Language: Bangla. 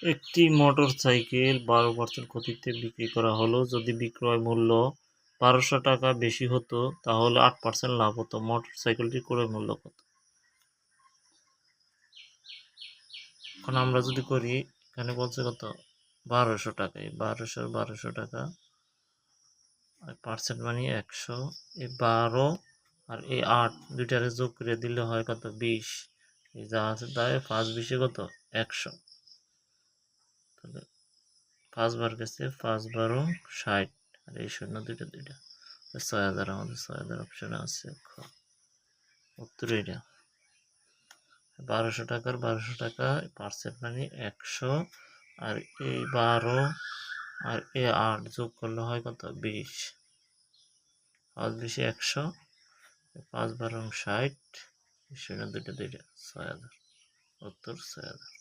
একটি মোটরসাইকেল 12% ক্ষতিতে বিক্রি করা হলো। যদি বিক্রয় মূল্য 1200 টাকা বেশি হতো তাহলে 8% লাভ হতো। মোটরসাইকেলটির ক্রয় মূল্য কত? এখন আমরা যদি করি, এখানে বলছে কত 1200 টাকা, এই 1200 টাকা পার্সেন্ট মানে 100, এই 12 আর এই 8 দুইটারে যোগ করে দিলে হয় কত 20। এই যা আছে তাই 5 20 কত 100। তাহলে 5 বার গেছে, 5 12 60, আর এই শূন্য দুইটা 6000। আমাদের 6000 অপশনে আছে। উত্তর এটা 1200 টাকার 1200 টাকা পার্সেন্ট মানে 100, আর এই 12 আর এই 8 যোগ করলে হয় কত 20। 5 20 100, 5 12 60, শূন্য দুইটা 6000। উত্তর 6000।